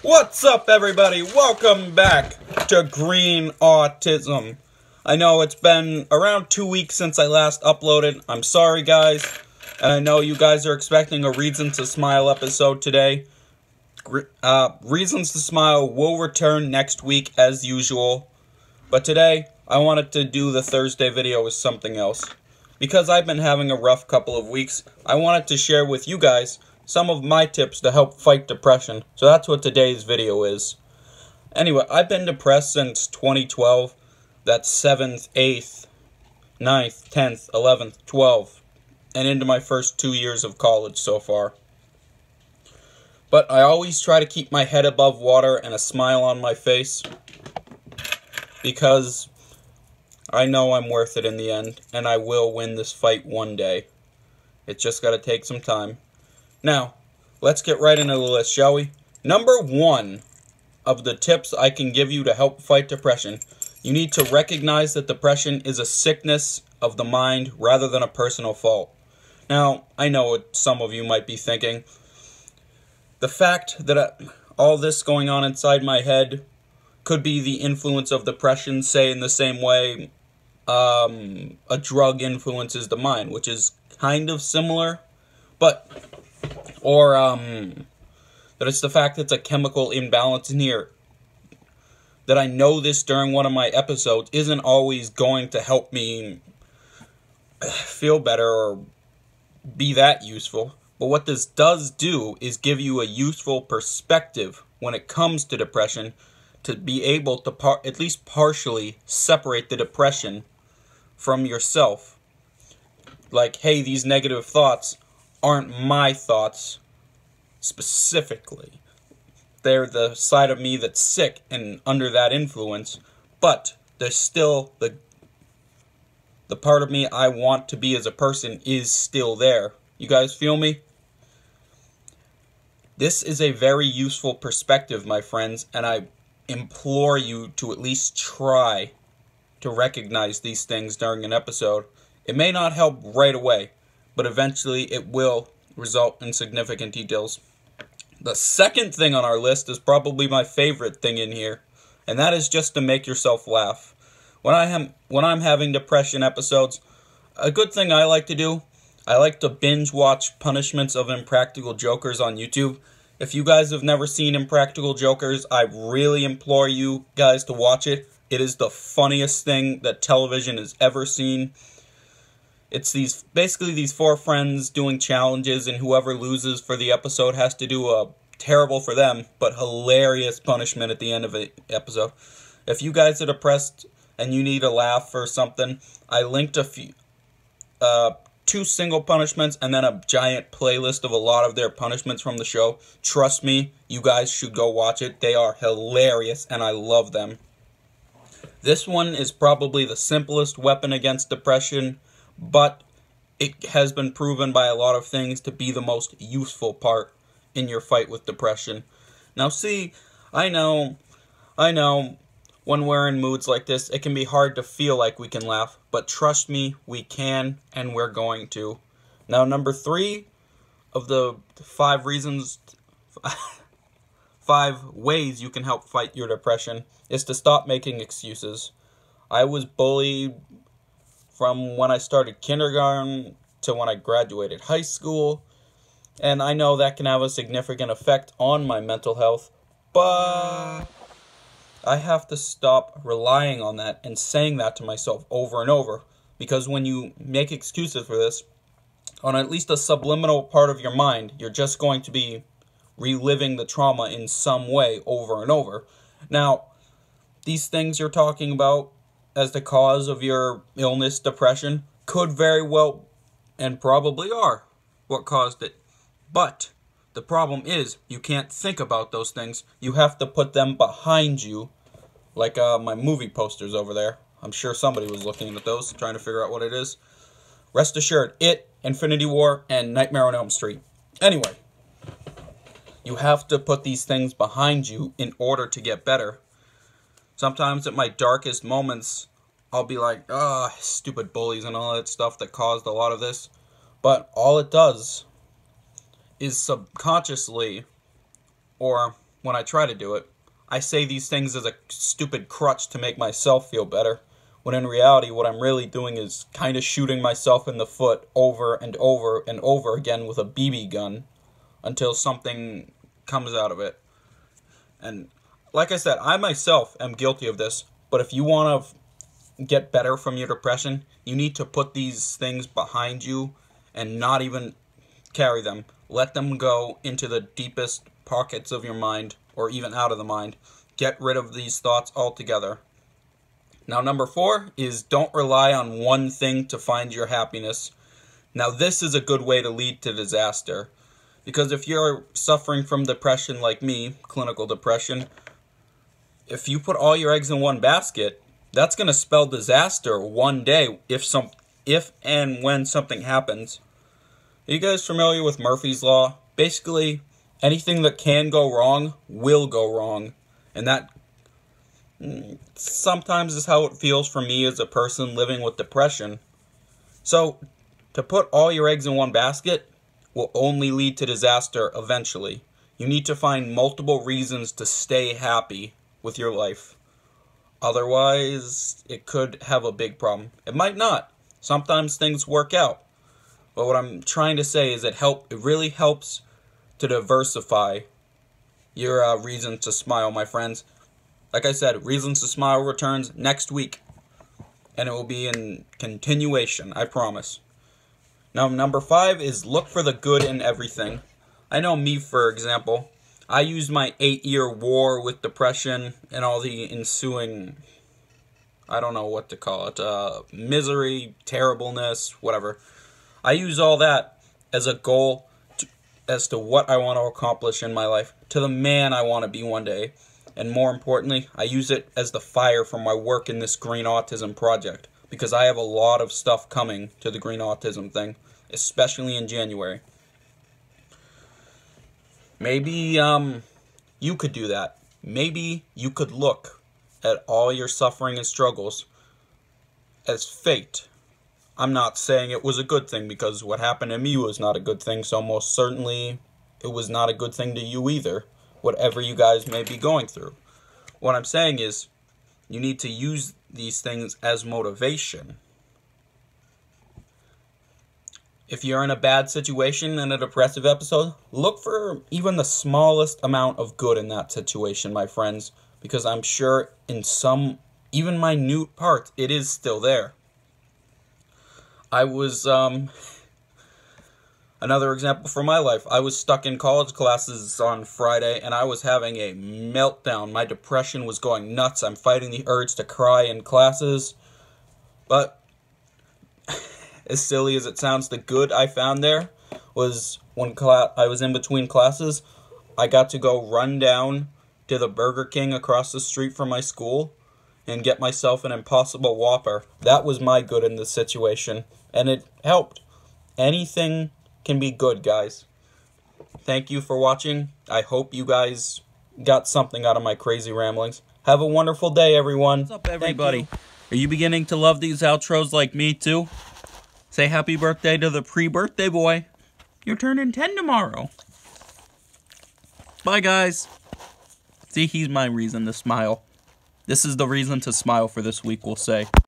What's up, everybody? Welcome back to Green Autism. I know it's been around 2 weeks since I last uploaded. I'm sorry, guys. And I know you guys are expecting a Reasons to Smile episode today. Reasons to Smile will return next week as usual. But today, I wanted to do the Thursday video with something else. Because I've been having a rough couple of weeks, I wanted to share with you guys some of my tips to help fight depression. So that's what today's video is. Anyway, I've been depressed since 2012. That's 7th, 8th, 9th, 10th, 11th, 12th. And into my first 2 years of college so far. But I always try to keep my head above water and a smile on my face. Because I know I'm worth it in the end. And I will win this fight one day. It's just got to take some time. Now, let's get right into the list, shall we? Number 1 of the tips I can give you to help fight depression. You need to recognize that depression is a sickness of the mind rather than a personal fault. Now, I know what some of you might be thinking. The fact that all this going on inside my head could be the influence of depression, say in the same way a drug influences the mind, which is kind of similar, but... Or, that it's the fact that it's a chemical imbalance in here. That I know this during one of my episodes isn't always going to help me feel better or be that useful. But what this does do is give you a useful perspective when it comes to depression to be able to at least partially separate the depression from yourself. Like, hey, these negative thoughts aren't my thoughts specifically. They're the side of me that's sick and under that influence, but there's still the part of me I want to be as a person is still there. You guys feel me? This is a very useful perspective, my friends, and I implore you to at least try to recognize these things during an episode. It may not help right away, but eventually it will result in significant details. The second thing on our list is probably my favorite thing in here, and that is just to make yourself laugh. When I'm having depression episodes, a good thing I like to do, I like to binge watch punishments of Impractical Jokers on YouTube. If you guys have never seen Impractical Jokers, I really implore you guys to watch it. It is the funniest thing that television has ever seen. It's basically these 4 friends doing challenges, and whoever loses for the episode has to do a terrible for them, but hilarious punishment at the end of the episode. If you guys are depressed and you need a laugh or something, I linked a few, 2 single punishments and then a giant playlist of a lot of their punishments from the show. Trust me, you guys should go watch it. They are hilarious and I love them. This one is probably the simplest weapon against depression, but it has been proven by a lot of things to be the most useful part in your fight with depression. Now see, I know, when we're in moods like this, it can be hard to feel like we can laugh, but trust me, we can, and we're going to. Now, number 3 of the 5 reasons, 5 ways you can help fight your depression is to stop making excuses. I was bullied from when I started kindergarten to when I graduated high school. And I know that can have a significant effect on my mental health. But I have to stop relying on that and saying that to myself over and over. Because when you make excuses for this, on at least a subliminal part of your mind, you're just going to be reliving the trauma in some way over and over. Now, these things you're talking about as the cause of your illness, depression, could very well and probably are what caused it. But the problem is you can't think about those things. You have to put them behind you, like my movie posters over there. I'm sure somebody was looking at those, trying to figure out what it is. Rest assured, It, Infinity War, and Nightmare on Elm Street. Anyway, you have to put these things behind you in order to get better. Sometimes at my darkest moments, I'll be like, stupid bullies and all that stuff that caused a lot of this. But all it does is subconsciously, or when I try to do it, I say these things as a stupid crutch to make myself feel better, when in reality what I'm really doing is kind of shooting myself in the foot over and over and over again with a BB gun until something comes out of it. And like I said, I myself am guilty of this, but if you want to get better from your depression, you need to put these things behind you and not even carry them. Let them go into the deepest pockets of your mind, or even out of the mind. Get rid of these thoughts altogether. Now, number 4 is don't rely on one thing to find your happiness. Now, this is a good way to lead to disaster. Because if you're suffering from depression like me, clinical depression, if you put all your eggs in one basket, that's going to spell disaster one day if and when something happens. Are you guys familiar with Murphy's Law? Basically, anything that can go wrong will go wrong. And that sometimes is how it feels for me as a person living with depression. So, to put all your eggs in one basket will only lead to disaster eventually. You need to find multiple reasons to stay happy with your life. Otherwise, it could have a big problem. It might not. Sometimes things work out. But what I'm trying to say is it really helps to diversify your reasons to smile, my friends. Like I said, Reasons to Smile returns next week. And it will be in continuation, I promise. Now, number 5 is look for the good in everything. I know me, for example. I used my 8-year war with depression and all the ensuing, I don't know what to call it, misery, terribleness, whatever. I use all that as a goal as to what I want to accomplish in my life, to the man I want to be one day. And more importantly, I use it as the fire for my work in this Green Autism project, because I have a lot of stuff coming to the Green Autism thing, especially in January. Maybe you could do that. Maybe you could look at all your suffering and struggles as fate. I'm not saying it was a good thing, because what happened to me was not a good thing, so most certainly it was not a good thing to you either, whatever you guys may be going through. What I'm saying is, you need to use these things as motivation. If you're in a bad situation in a depressive episode, look for even the smallest amount of good in that situation, my friends, because I'm sure in some, even minute parts, it is still there. I was, another example from my life, I was stuck in college classes on Friday, and I was having a meltdown. My depression was going nuts. I'm fighting the urge to cry in classes. But, as silly as it sounds, the good I found there was when I was in between classes, I got to go run down to the Burger King across the street from my school and get myself an Impossible Whopper. That was my good in this situation, and it helped. Anything can be good, guys. Thank you for watching. I hope you guys got something out of my crazy ramblings. Have a wonderful day, everyone. What's up, everybody? Are you beginning to love these outros like me, too? Say happy birthday to the pre-birthday boy. You're turning 10 tomorrow. Bye, guys. See, he's my reason to smile. This is the reason to smile for this week, we'll say.